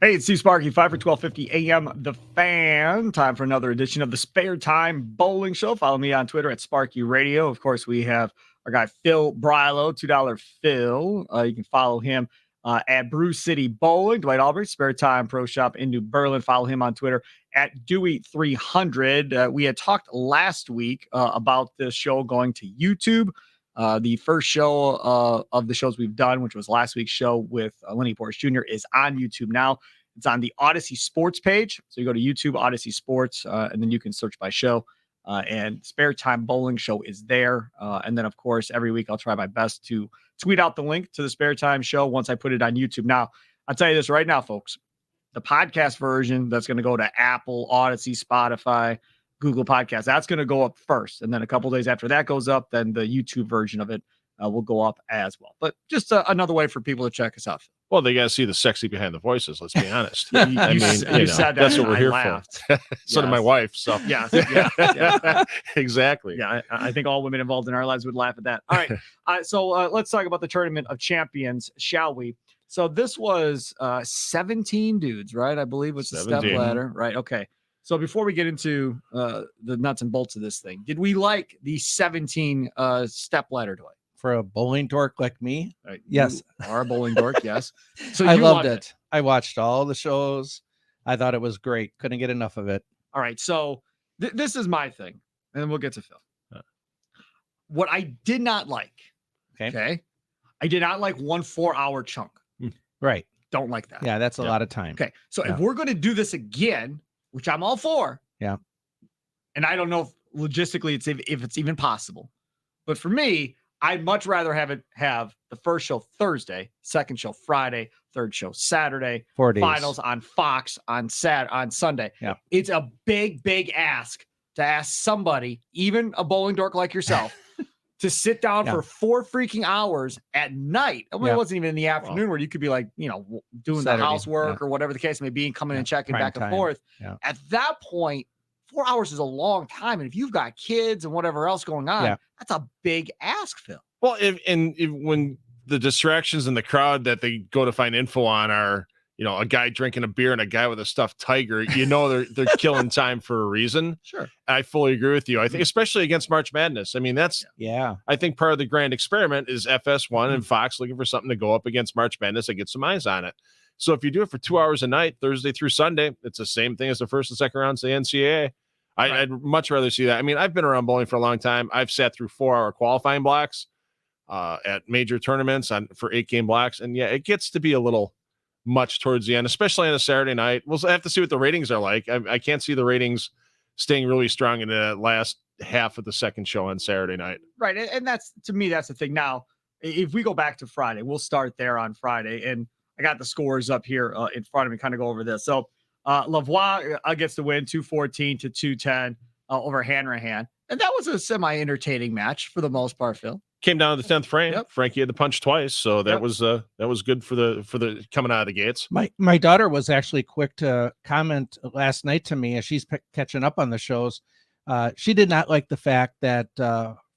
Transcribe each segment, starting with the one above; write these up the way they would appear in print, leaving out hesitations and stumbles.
Hey, it's Sparky, Fifer, 1250 AM, The Fan. Time for another edition of the Spare Time Bowling Show. Follow me on Twitter at Sparky Radio. Of course, we have our guy Phil Brylow, $2 Phil. You can follow him at Brew City Bowling. Dwight Albrecht, Spare Time Pro Shop in New Berlin. Follow him on Twitter at Dewey300. We had talked last week about this show going to YouTube. The first show of the shows we've done, which was last week's show with Lenny Portis Jr., is on YouTube now. It's on the Odyssey Sports page. So you go to YouTube, Odyssey Sports, and then you can search by show. And Spare Time Bowling Show is there. And then, of course, every week I'll try my best to tweet out the link to the Spare Time Show once I put it on YouTube. Now, I'll tell you this right now, folks. The podcast version that's going to go to Apple, Odyssey, Spotify, Google Podcasts, that's going to go up first. And then a couple days after that goes up, then the YouTube version of it will go up as well. But just another way for people to check us out. Well, they got to see the sexy behind the voices. Let's be honest. You said that's what we're here laughed. for. So did my wife. So yeah. Exactly. Yeah, I think all women involved in our lives would laugh at that. All right. So let's talk about the Tournament of Champions, shall we? So this was 17 dudes, right? I believe it's a step ladder, right? Okay. So before we get into the nuts and bolts of this thing, did we like the 17 step ladder, Dwight? For a bowling dork like me, yes. You are a bowling dork, yes. So I loved it. I watched all the shows. I thought it was great. Couldn't get enough of it. All right, so this is my thing, and then we'll get to Phil. What I did not like, okay, I did not like 1 4-hour chunk. Right. Don't like that. Yeah, that's a lot of time. Okay, so if we're going to do this again, which I'm all for, and I don't know if logistically if it's even possible, but for me, I'd much rather have the first show Thursday, second show Friday, third show Saturday, 4 days. Finals on Fox on Sunday. Yeah. It's a big ask to ask somebody, even a bowling dork like yourself, to sit down for 4 freaking hours at night. I mean, it wasn't even in the afternoon where you could be like, doing Saturday, the housework or whatever the case may be, and coming and checking back and forth. Yeah. At that point, 4 hours is a long time. And if you've got kids and whatever else going on, that's a big ask, Phil. Well, when the distractions in the crowd that they go to find info on are, a guy drinking a beer and a guy with a stuffed tiger, they're killing time for a reason. Sure. I fully agree with you. I think, especially against March Madness. I mean, that's, I think part of the grand experiment is FS1 and Fox looking for something to go up against March Madness and get some eyes on it. So if you do it for 2 hours a night, Thursday through Sunday, it's the same thing as the first and second rounds of the NCAA. I'd much rather see that. I mean, I've been around bowling for a long time. I've sat through 4-hour qualifying blocks at major tournaments for 8-game blocks. And it gets to be a little much towards the end, especially on a Saturday night. We'll have to see what the ratings are like. I can't see the ratings staying really strong in the last half of the second show on Saturday night. Right. And that's, to me, that's the thing. Now, if we go back to Friday, we'll start there on Friday. And I got the scores up here in front of me, kind of go over this. So Lavoie gets the win 214 to 210 over Hanrahan. And that was a semi-entertaining match for the most part, Phil. Came down to the 10th frame. Yep. Frankie had to punch twice, so that was good for the coming out of the gates. My daughter was actually quick to comment last night to me as she's catching up on the shows. She did not like the fact that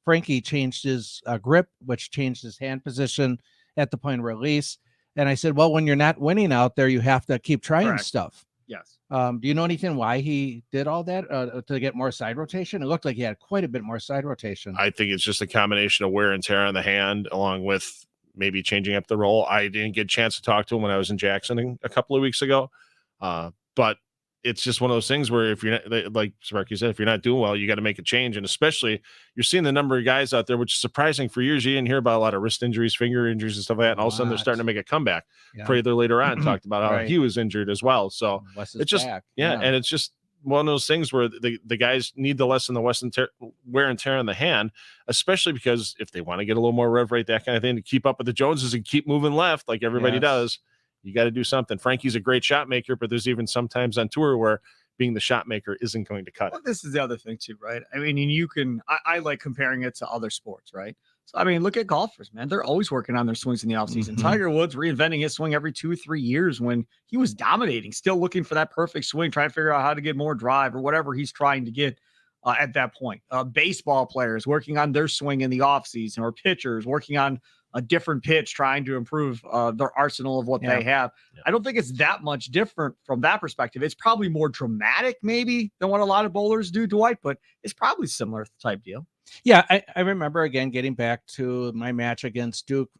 Frankie changed his grip, which changed his hand position at the point of release. And I said, well, when you're not winning out there, you have to keep trying stuff. Yes. Do you know anything why he did all that to get more side rotation? It looked like he had quite a bit more side rotation. I think it's just a combination of wear and tear on the hand, along with maybe changing up the roll. I didn't get a chance to talk to him when I was in Jackson a couple of weeks ago. But it's just one of those things where if you're not, like Sparky said, if you're not doing well, you got to make a change. And especially you're seeing the number of guys out there, which is surprising. For years, you didn't hear about a lot of wrist injuries, finger injuries and stuff like that. And all of a sudden they're starting to make a comeback. Prather later on talked about how he was injured as well. So it's just, and it's just one of those things where the guys need to lessen the wear and tear on the hand, especially because if they want to get a little more rev rate, that kind of thing, to keep up with the Joneses and keep moving left like everybody does. You got to do something. Frankie's a great shot maker, but there's even sometimes on tour where being the shot maker isn't going to cut it. This is the other thing too, right? I mean, I like comparing it to other sports, right? So, I mean, look at golfers, man. They're always working on their swings in the offseason. Tiger Woods reinventing his swing every 2 or 3 years when he was dominating, still looking for that perfect swing, trying to figure out how to get more drive or whatever he's trying to get at that point. Baseball players working on their swing in the offseason, or pitchers working on a different pitch, trying to improve their arsenal of what they have. Yeah. I don't think it's that much different from that perspective. It's probably more dramatic maybe than what a lot of bowlers do, Dwight, but it's probably similar type deal. Yeah, I remember, again, getting back to my match against Duke,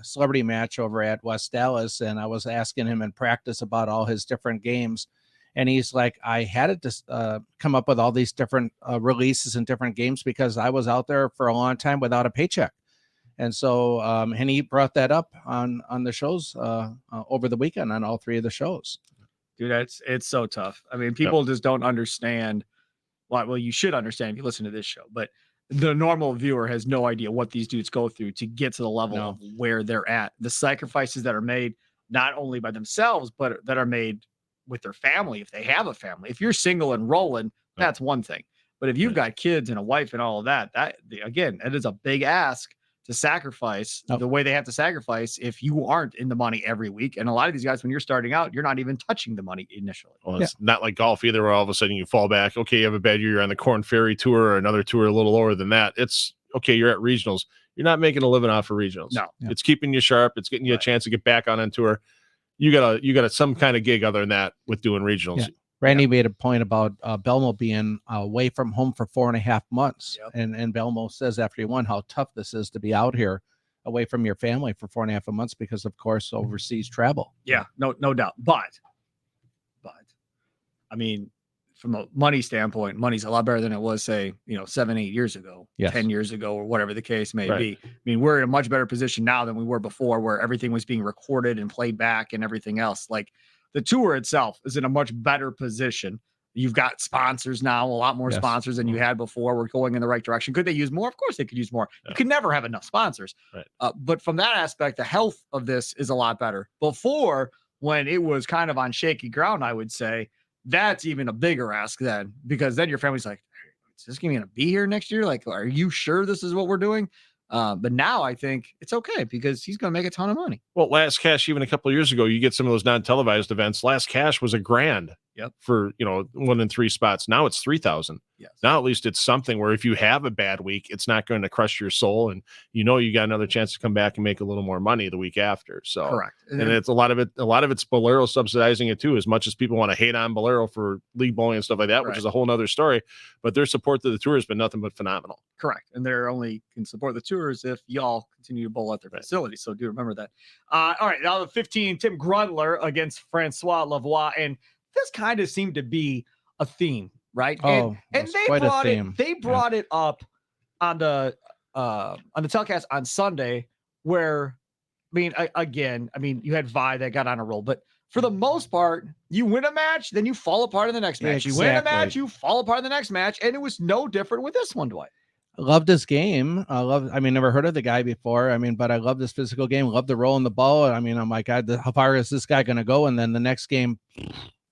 celebrity match over at West Dallas, and I was asking him in practice about all his different games. And he's like, I had to come up with all these different releases and different games because I was out there for a long time without a paycheck. And so, and he brought that up on the shows over the weekend on all three of the shows. Dude, it's so tough. I mean, people just don't understand. Well, you should understand if you listen to this show, but the normal viewer has no idea what these dudes go through to get to the level of where they're at. The sacrifices that are made, not only by themselves, but that are made with their family. If they have a family, if you're single and rolling, that's one thing. But if you've got kids and a wife and all of that, again, it is a big ask to sacrifice the way they have to sacrifice if you aren't in the money every week. And a lot of these guys, when you're starting out, you're not even touching the money initially. Well, it's not like golf either, where all of a sudden you fall back. Okay, you have a bad year, you're on the Corn Ferry Tour or another tour a little lower than that. It's okay, you're at regionals. You're not making a living off of regionals. No. It's keeping you sharp. It's getting you a chance to get back on tour. You got some kind of gig other than that with doing regionals. Yeah. Randy made a point about Belmo being away from home for 4.5 months. And Belmo says after he won how tough this is to be out here away from your family for 4.5 months because, of course, overseas travel. Yeah, no doubt. But I mean, from a money standpoint, money's a lot better than it was, say, 7-8 years ago, 10 years ago, or whatever the case may be. I mean, we're in a much better position now than we were before, where everything was being recorded and played back and everything else. Like, the tour itself is in a much better position. You've got sponsors now, a lot more sponsors than you had before. We're going in the right direction. Could they use more? Of course they could use more. You could never have enough sponsors. But from that aspect, the health of this is a lot better. Before, when it was kind of on shaky ground, I would say that's even a bigger ask then, because then your family's like, is this going to be here next year? Like, are you sure this is what we're doing? But now I think it's okay because he's going to make a ton of money. Well, Last Cash, even a couple of years ago, you get some of those non-televised events. Last Cash was $1,000 for, 1 in 3 spots. Now it's 3,000. Now at least it's something where if you have a bad week, it's not going to crush your soul, and you got another chance to come back and make a little more money the week after. So correct. And it's a lot of it's Bolero subsidizing it too, as much as people want to hate on Bolero for league bowling and stuff like that, which is a whole nother story. But their support to the tour has been nothing but phenomenal. Correct. And they're only can support the tours if y'all continue to bowl at their facility. So do remember that. All right. Now the 15, Tim Grundler against Francois Lavoie. And this kind of seemed to be a theme, right? And they brought it up on the telecast on Sunday, where, you had Vi that got on a roll, but for the most part, you win a match, then you fall apart in the next match. You win a match, you fall apart in the next match. And it was no different with this one, Dwight. Loved this game. Never heard of the guy before. But I love this physical game. Love the roll in the ball. I'm like, God, how far is this guy going to go? And then the next game,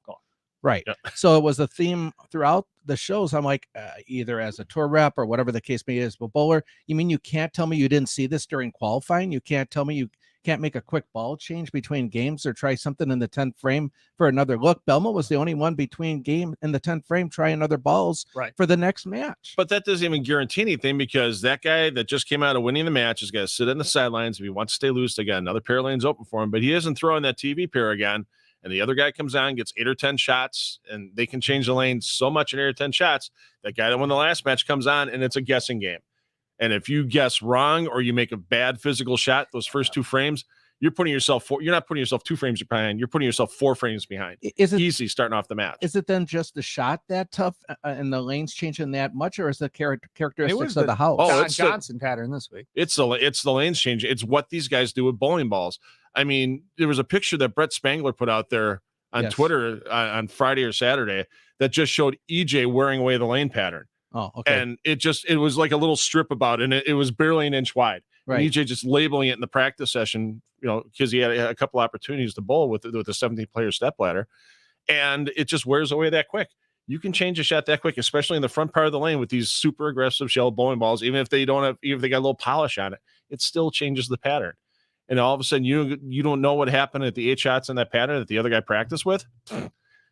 gone. Right. Yeah. So it was a theme throughout the shows. I'm like, either as a tour rep or whatever the case may be, as a bowler, you mean you can't tell me you didn't see this during qualifying? You can't tell me you can't make a quick ball change between games or try something in the 10th frame for another look. Belmo was the only one between game in the 10th frame trying other balls for the next match. But that doesn't even guarantee anything, because that guy that just came out of winning the match is going to sit on the sidelines. If he wants to stay loose, they got another pair of lanes open for him, but he isn't throwing that TV pair again. And the other guy comes on, gets 8 or 10 shots, and they can change the lane so much in 8 or 10 shots. That guy that won the last match comes on, and it's a guessing game. And if you guess wrong or you make a bad physical shot, those first 2 frames, you're not putting yourself 2 frames behind. You're putting yourself 4 frames behind. Is it easy starting off the match? Is it then just the shot that tough and the lanes changing that much, or is the characteristics of the house? Oh, it's Johnson pattern this week. It's the lanes change. It's what these guys do with bowling balls. There was a picture that Brett Spangler put out there on Twitter on Friday or Saturday that just showed EJ wearing away the lane pattern. Oh, okay. And it was like a little strip about it, and it was barely an inch wide. Right. And EJ just labeling it in the practice session, because he had a couple opportunities to bowl with the 17-player stepladder, and it just wears away that quick. You can change a shot that quick, especially in the front part of the lane with these super aggressive shell bowling balls. Even if they got a little polish on it, it still changes the pattern. And all of a sudden, you don't know what happened at the 8 shots in that pattern that the other guy practiced with.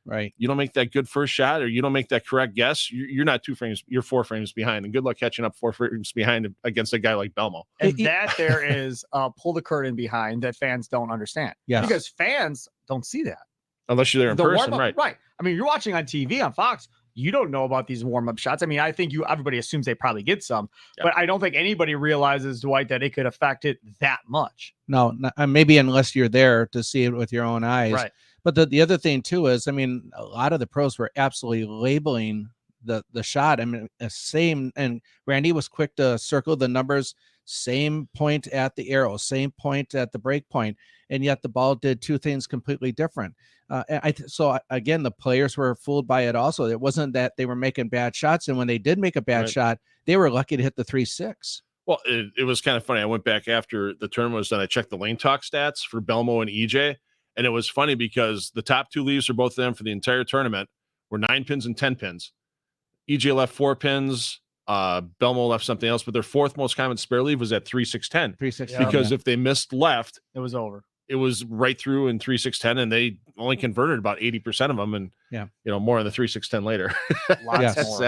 Right. You don't make that good first shot, or you don't make that correct guess, you're not 2 frames, you're 4 frames behind, and good luck catching up 4 frames behind against a guy like Belmo. And that there is pull the curtain behind that fans don't understand. Yes. Because fans don't see that. Unless you're there in person, right? Right. I mean, you're watching on TV on Fox. You don't know about these warm-up shots. I mean, I think everybody assumes they probably get some, but I don't think anybody realizes, Dwight, that it could affect it that much. No, maybe unless you're there to see it with your own eyes. Right. But the other thing too is, I mean, a lot of the pros were absolutely labeling the shot. I mean, same, and Randy was quick to circle the numbers, same point at the arrow, same point at the break point, and yet the ball did two things completely different. So again, the players were fooled by it also. It wasn't that they were making bad shots, and when they did make a bad shot, they were lucky to hit the 3-6. Well, it was kind of funny. I went back after the tournament was done. I checked the lane talk stats for Belmo and EJ, and it was funny because the top 2 leaves for both of them for the entire tournament were 9 pins and 10 pins. EJ left 4 pins. Belmo left something else, but their 4th most common spare leave was at 3-6-10. 3-6-10. Because if they missed left, it was over. It was right through in 3-6-10, and they only converted about 80% of them, and more in the 3-6-10 later. Lots more.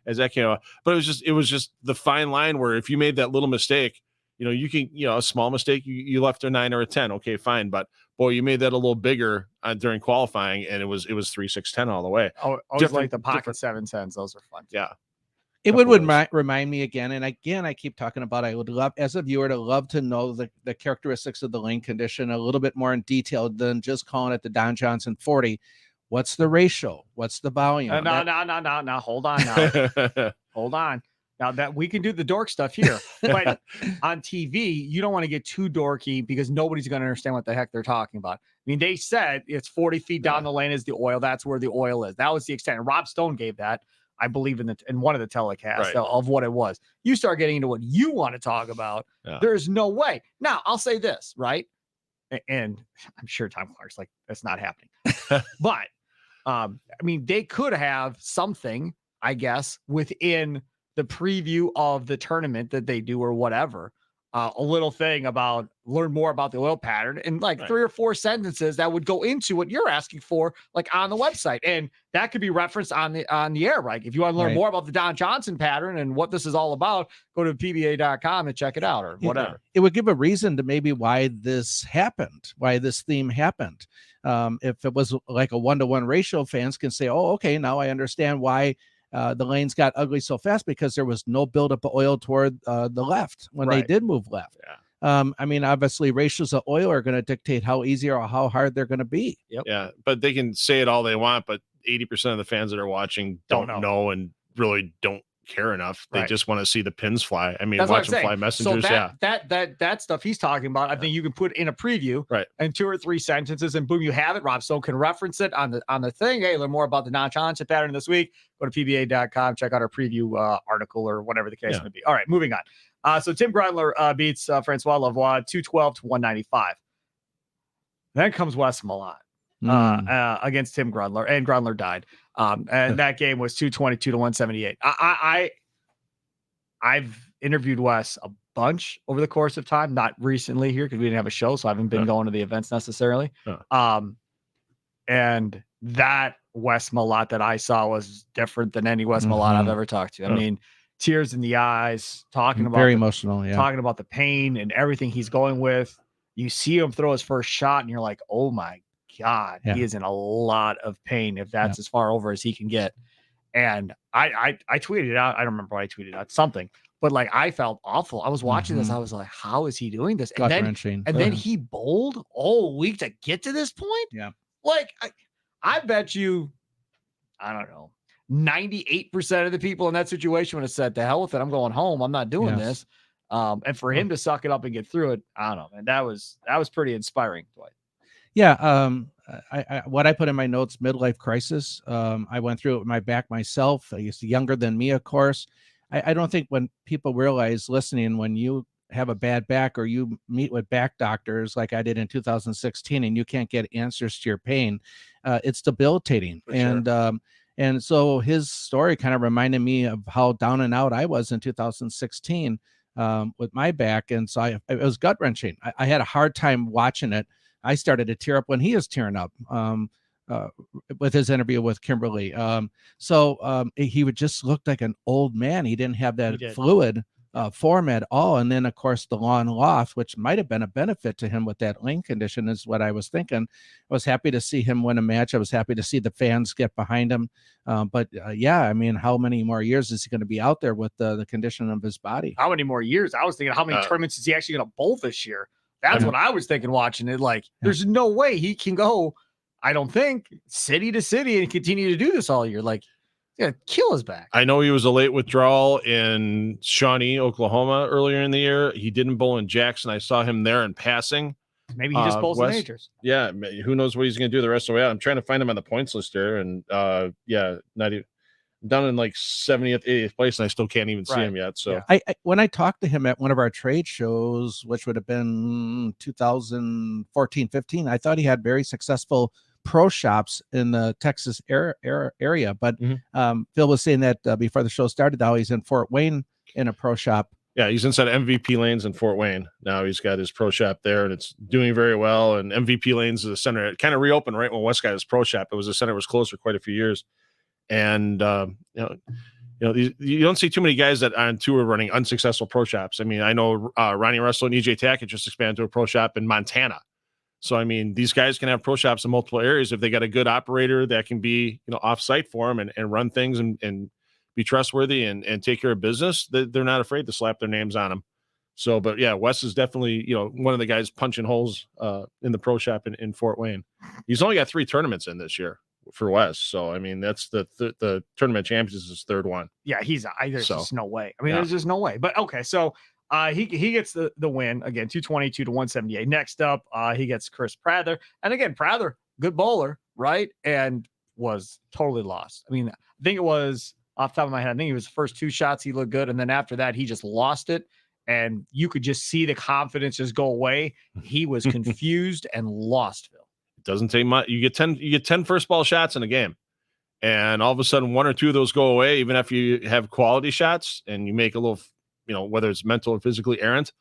As that came out. But it was just the fine line where if you made that little mistake, you can, a small mistake, you left a 9 or a 10, okay, fine. But boy, you made that a little bigger during qualifying, and it was 3-6-10 all the way. Oh, always like the pocket 7-10s. Those are fun. Yeah. It would remind me again, and again, I keep talking about, I would love, as a viewer, to love to know the characteristics of the lane condition a little bit more in detail than just calling it the Don Johnson 40. What's the ratio? What's the volume? No. Hold on now. Hold on. Now that we can do the dork stuff here, but on TV, you don't want to get too dorky because nobody's going to understand what the heck they're talking about. I mean, they said it's 40 feet down the lane is the oil. That's where the oil is. That was the extent. And Rob Stone gave that, I believe, in one of the telecasts of what it was. You start getting into what you want to talk about. Yeah. There's no way. Now, I'll say this, right? And I'm sure Tom Clark's like, that's not happening. But, I mean, they could have something, I guess, within the preview of the tournament that they do or whatever. A little thing about learn more about the oil pattern and like 3 or 4 sentences that would go into what you're asking for, like on the website. And that could be referenced on the air, right? If you want to learn more about the Don Johnson pattern and what this is all about, go to PBA.com and check it out or whatever. It would give a reason to maybe why this happened, why this theme happened. If it was like a 1-to-1 ratio, fans can say, oh, okay, now I understand why the lanes got ugly so fast, because there was no buildup of oil toward the left when they did move left. I mean, obviously ratios of oil are going to dictate how easy or how hard they're going to be. Yeah, but they can say it all they want, but 80% of the fans that are watching don't know and really don't care enough. They just want to see the pins fly. I mean, watch them fly messengers. So that stuff he's talking about, I think you can put in a preview, and 2 or 3 sentences, and boom, you have it. Rob Stone can reference it on the thing. Hey, learn more about the Don Johnson pattern this week. Go to PBA.com, check out our preview article or whatever the case may be. All right, moving on. So Tim Grundler beats Francois Lavoie 212-195. Then comes Wes Millat against Tim Grundler, and Grundler died. And that game was 222-178. I've interviewed Wes a bunch over the course of time, not recently here because we didn't have a show, so I haven't been going to the events necessarily. And that Wes Millat that I saw was different than any Wes Millat I've ever talked to. I mean, tears in the eyes, talking about very emotional, talking about the pain and everything he's going with. You see him throw his first shot, and you're like, oh my God, he is in a lot of pain if that's as far over as he can get. And I tweeted out, I don't remember what I tweeted out, something, but like I felt awful. I was watching this, I was like, how is he doing this? And then he bowled all week to get to this point. Yeah. Like I bet you, I don't know, 98% of the people in that situation would have said, to hell with it, I'm going home. I'm not doing this. And for him to suck it up and get through it, I don't know. And that was pretty inspiring, Dwight. Yeah. What I put in my notes, midlife crisis. I went through it with my back myself. He's younger than me, of course. I don't think when people realize listening, when you have a bad back or you meet with back doctors like I did in 2016 and you can't get answers to your pain, it's debilitating. And so his story kind of reminded me of how down and out I was in 2016 with my back. And so it was gut wrenching. I had a hard time watching it. I started to tear up when he was tearing up. with his interview with Kimberly. He would just look like an old man. He didn't have that fluid form at all. And then, of course, the lawn loft, which might have been a benefit to him with that lane condition, is what I was thinking. I was happy to see him win a match. I was happy to see the fans get behind him. Yeah, I mean, how many more years is he going to be out there with the condition of his body? How many more years? I was thinking, how many tournaments is he actually going to bowl this year? That's what I was thinking watching it. Like, there's no way he can go, I don't think, city to city and continue to do this all year. Like, yeah, kill his back. I know he was a late withdrawal in Shawnee, Oklahoma earlier in the year. He didn't bowl in Jackson. I saw him there in passing. Maybe he just bowls in majors. Yeah, who knows what he's going to do the rest of the way out. I'm trying to find him on the points list here, and not even down in like 70th, 80th place, and I still can't even see him yet. So I when I talked to him at one of our trade shows, which would have been 2014, 15, I thought he had very successful pro shops in the Texas area. But Phil was saying that before the show started, now he's in Fort Wayne in a pro shop. Yeah, he's inside MVP Lanes in Fort Wayne. Now he's got his pro shop there, and it's doing very well. And MVP Lanes is a center. It kind of reopened right when West got his pro shop. It was a center that was closed for quite a few years. And you don't see too many guys that on tour running unsuccessful pro shops. I mean, I know Ronnie Russell and EJ Tackett just expanded to a pro shop in Montana. So, I mean, these guys can have pro shops in multiple areas if they got a good operator that can be, off site for them and run things and be trustworthy and take care of business. They're not afraid to slap their names on them. So, but yeah, Wes is definitely, one of the guys punching holes in the pro shop in Fort Wayne. He's only got 3 tournaments in this year for Wes. So, I mean, that's the Tournament of Champions is his 3rd one. Yeah, there's just no way. I mean, there's just no way. But okay, so he gets the win again, 222 to 178. Next up, he gets Chris Prather. And again, Prather, good bowler, right? And was totally lost. I mean, I think it was off the top of my head, I think it was the first 2 shots he looked good. And then after that, he just lost it. And you could just see the confidence just go away. He was confused and lost, Phil. It doesn't take much. You get 10 first ball shots in a game. And all of a sudden, 1 or 2 of those go away, even if you have quality shots and you make a little, whether it's mental or physically errant,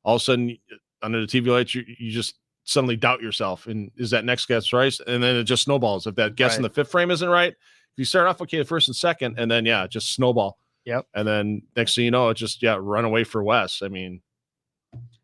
all of a sudden under the TV lights, you just suddenly doubt yourself. And is that next guess right? And then it just snowballs. If that guess in the 5th frame isn't right, if you start off okay the 1st and 2nd, and then just snowball. Yep. And then next thing you know, it's just run away for Wes. I mean,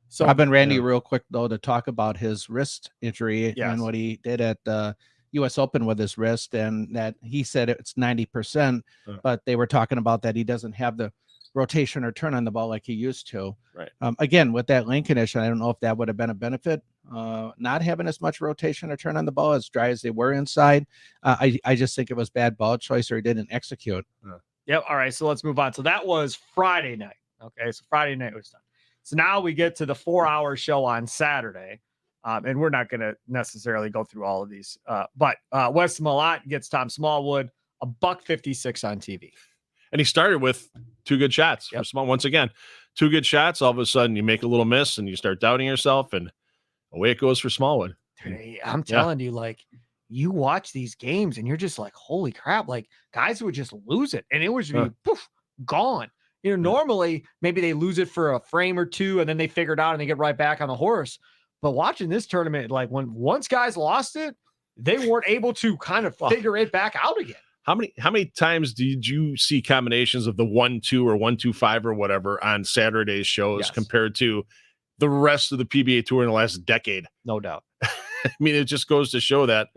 so I've been Randy real quick though to talk about his wrist injury and what he did at the U.S. Open with his wrist, and that he said it's 90%, but they were talking about that he doesn't have the rotation or turn on the ball like he used to. Right. Again, with that lane condition, I don't know if that would have been a benefit, not having as much rotation or turn on the ball as dry as they were inside. I just think it was bad ball choice or he didn't execute. Yep. All right. So let's move on. So that was Friday night. Okay. So Friday night was done. So now we get to the 4-hour show on Saturday. And we're not going to necessarily go through all of these. But Wes Malott gets Tom Smallwood, $1.56 on TV. And he started with 2 good shots. Yep. Once again, 2 good shots. All of a sudden, you make a little miss and you start doubting yourself, and away it goes for Smallwood. Dude, I'm telling you, like, you watch these games and you're just like, holy crap! Like, guys would just lose it, and it was poof, gone. Normally maybe they lose it for a frame or 2, and then they figure it out and they get right back on the horse. But watching this tournament, like once guys lost it, they weren't able to kind of figure it back out again. How many times did you see combinations of the 1-2 or 1-2-5 or whatever on Saturday's shows compared to the rest of the PBA Tour in the last decade? No doubt. I mean, it just goes to show that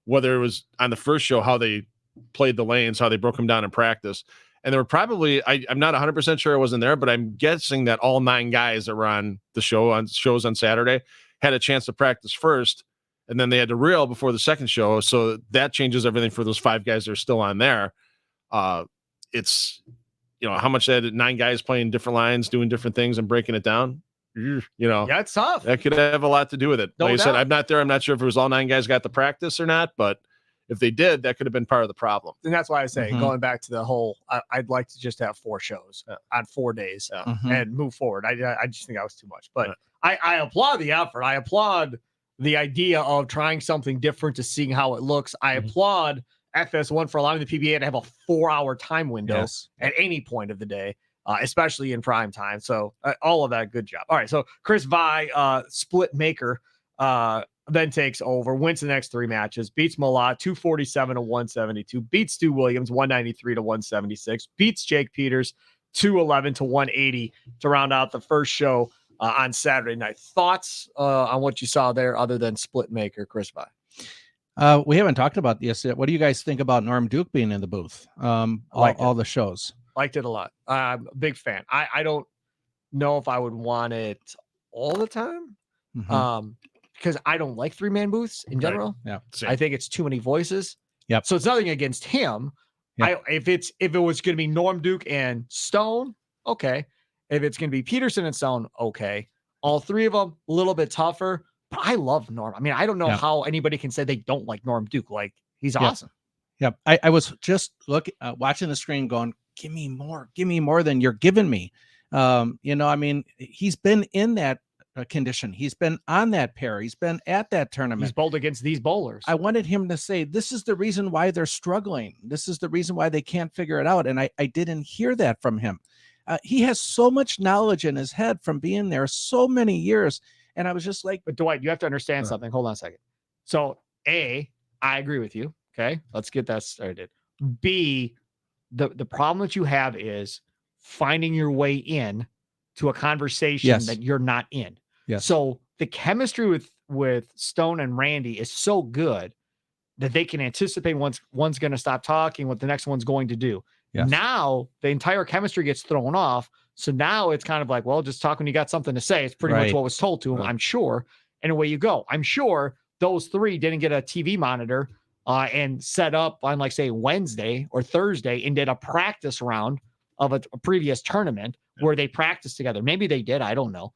whether it was on the first show, how they played the lanes, how they broke them down in practice. And there were probably, I'm not 100% sure I wasn't there, but I'm guessing that all 9 guys that were on the shows on Saturday had a chance to practice first. And then they had to reel before the second show. So that changes everything for those 5 guys that are still on there. It's, how much that 9 guys playing different lines, doing different things and breaking it down. Yeah, it's tough. That could have a lot to do with it. Like I said, I'm not there. I'm not sure if it was all 9 guys got the practice or not, but if they did, that could have been part of the problem. And that's why I say, going back to the whole, I'd like to just have 4 shows on 4 days and move forward. I just think that was too much, but I applaud the effort. I applaud the idea of trying something different to seeing how it looks. I applaud FS1 for allowing the PBA to have a 4-hour time window at any point of the day, especially in prime time. So all of that, good job. All right. So Chris Vi, split maker, then takes over, wins the next 3 matches, beats Malott 247 to 172, beats Stu Williams 193 to 176, beats Jake Peters 211 to 180 to round out the first show on Saturday night. Thoughts on what you saw there other than split maker Chris Vi? We haven't talked about this yet. What do you guys think about Norm Duke being in the booth? All the shows. Liked it a lot. I'm a big fan. I don't know if I would want it all the time. Because I don't like 3-man booths in general. Yeah. I think it's too many voices. Yep. So it's nothing against him. Yep. If it was going to be Norm Duke and Stone, okay. If it's going to be Peterson and Stone, okay. All 3 of them, a little bit tougher. But I love Norm. I mean, I don't know how anybody can say they don't like Norm Duke. Like, he's awesome. Yep. I was just watching the screen going, give me more than you're giving me. I mean, he's been in that condition. He's been on that pair. He's been at that tournament. He's bowled against these bowlers. I wanted him to say, this is the reason why they're struggling. This is the reason why they can't figure it out. And I didn't hear that from him. He has so much knowledge in his head from being there so many years. And I was just like, but Dwight, you have to understand something. Hold on a second. So I agree with you. Okay. Let's get that started. B, the problem that you have is finding your way in to a conversation that you're not in. Yes. So the chemistry with Stone and Randy is so good that they can anticipate one's going to stop talking, what the next one's going to do. Yes. Now the entire chemistry gets thrown off. So now it's kind of like, well, just talk when you got something to say. It's pretty much what was told to him, I'm sure. And away you go. I'm sure those 3 didn't get a TV monitor and set up on, like, say, Wednesday or Thursday and did a practice round of a previous tournament where they practiced together. Maybe they did. I don't know.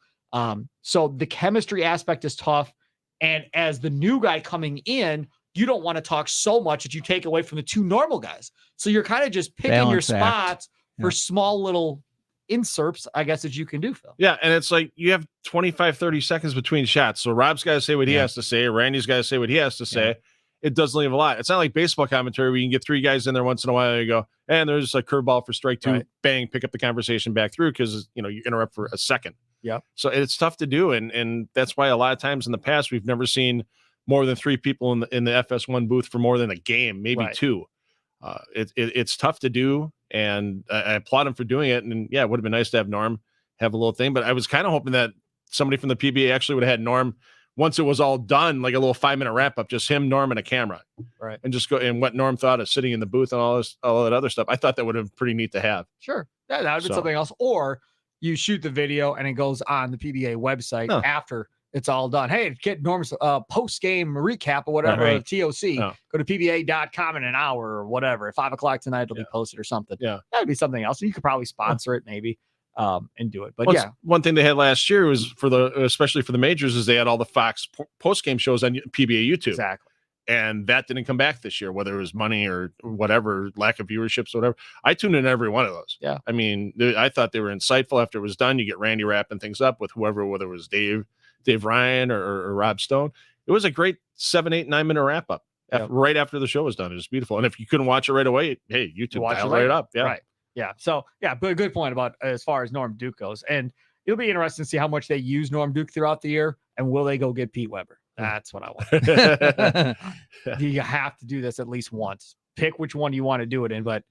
So the chemistry aspect is tough. And as the new guy coming in, you don't want to talk so much that you take away from the 2 normal guys. So you're kind of just picking your spots for small little inserts, I guess, that you can do, Phil. Yeah. And it's like you have 25, 30 seconds between shots. So Rob's got to say what he has to say. Randy's got to say what he has to say. It doesn't leave a lot. It's not like baseball commentary where you can get 3 guys in there once in a while and you go, and there's a curveball for strike 2, bang, pick up the conversation back through because, you interrupt for a second. Yeah. So it's tough to do. And that's why a lot of times in the past, we've never seen more than 3 people in the FS1 booth for more than a game, maybe 2. It's tough to do. And I applaud him for doing it. And it would have been nice to have Norm have a little thing, but I was kind of hoping that somebody from the PBA actually would have had Norm once it was all done, like a little 5-minute wrap up, just him, Norm, and a camera, and just go and what Norm thought of sitting in the booth and all that other stuff. I thought that would have been pretty neat to have. Sure, that would be something else. Or you shoot the video and it goes on the PBA website after it's all done. Hey, get Norm's post-game recap or whatever, TOC. Go to PBA.com in an hour or whatever. At 5:00 tonight, it'll be posted or something. Yeah, that would be something else. And you could probably sponsor it maybe and do it. But one thing they had last year was especially for the majors, is they had all the Fox post-game shows on PBA YouTube. Exactly. And that didn't come back this year, whether it was money or whatever, lack of viewerships, whatever. I tuned in every one of those. Yeah. I mean, I thought they were insightful. After it was done, you get Randy wrapping things up with whoever, whether it was Dave Ryan or Rob Stone. It was a great 7, 8, 9 minute wrap up right after the show was done. It was beautiful. And if you couldn't watch it right away, hey, YouTube, dial right up. Yeah. Right. Yeah. So, but a good point about as far as Norm Duke goes. And it'll be interesting to see how much they use Norm Duke throughout the year. And will they go get Pete Weber? That's what I want. You have to do this at least once. Pick which one you want to do it in. But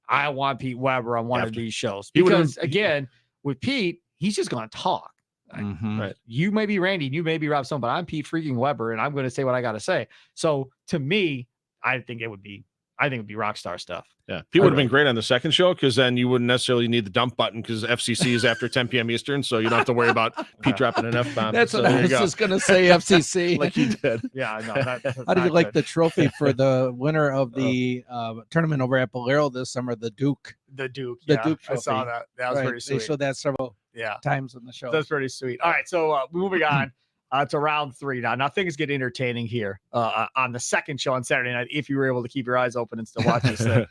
I want Pete Weber on one of these shows. Because, again, with Pete, he's just going to talk. Right. You may be Randy, you may be Rob Stone, but I'm Pete freaking Weber, and I'm going to say what I got to say. So to me, I think it would be rock star stuff. Yeah, Pete would have been great on the second show because then you wouldn't necessarily need the dump button because FCC is after 10 p.m. Eastern, so you don't have to worry about Pete dropping an F-bomb. That's what I was just going to say, FCC. Like you did. Yeah, I know. How do you like the trophy for the winner of the tournament over at Brylow this summer, the Duke? The Duke trophy. I saw that. That was pretty sweet. They showed that several times in the show. That's pretty sweet. All right, so moving on. To round 3 now things get entertaining here on the second show on Saturday night, if you were able to keep your eyes open and still watch this thing.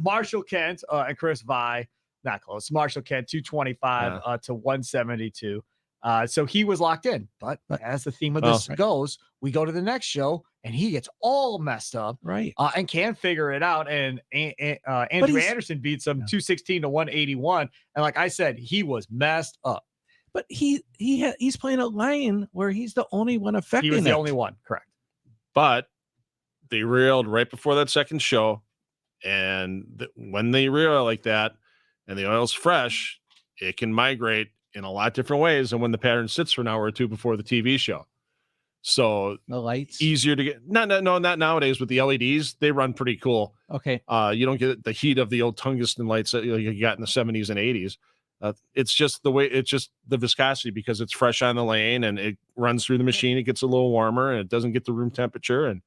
Marshall Kent and Chris Vi, not close. Marshall Kent 225 to 172. So he was locked in, but as the theme of this goes, we go to the next show and he gets all messed up, and can't figure it out. And Andrew Anderson beats him 216 to 181. And like I said, he was messed up. But he's playing a line where he's the only one affecting He was the it. only one, correct? But they reeled right before that second show, and when they reel like that, and the oil's fresh, it can migrate in a lot different ways than when the pattern sits for an hour or two before the TV show. So The lights. easier to get. Not nowadays with the LEDs. They run pretty cool. Okay. You don't get the heat of the old tungsten lights that you got in the 70s and 80s. It's just the viscosity because it's fresh on the lane and it runs through the machine. It gets a little warmer and it doesn't get the room temperature, and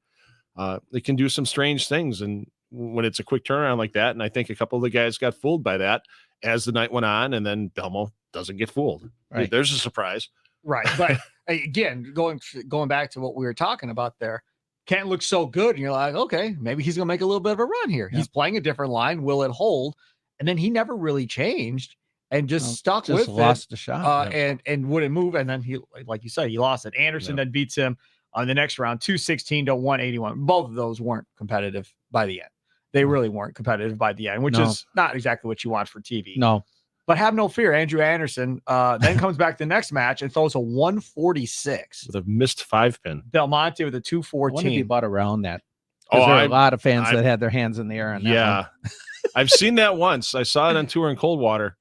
it can do some strange things. And when it's a quick turnaround like that, and I think a couple of the guys got fooled by that as the night went on, and then Belmo doesn't get fooled. Right. There's a surprise. Right. But again, going back to what we were talking about there, Kent looks so good. And you're like, okay, maybe he's going to make a little bit of a run here. Yeah. He's playing a different line. Will it hold? And then he never really changed and just stuck with lost it. the shot. And wouldn't move. And then he, like you said, he lost it. Anderson then beats him on the next round, 216 to 181. Both of those weren't competitive by the end. They really weren't competitive by the end, which is not exactly what you want for TV. No. But have no fear, Andrew Anderson then comes back the next match and throws a 146 with a missed 5-pin. Belmonte with a I 214. wonder if he bought around that. There are a lot of fans that had their hands in the air on that one. I've seen that once. I saw it on tour in Coldwater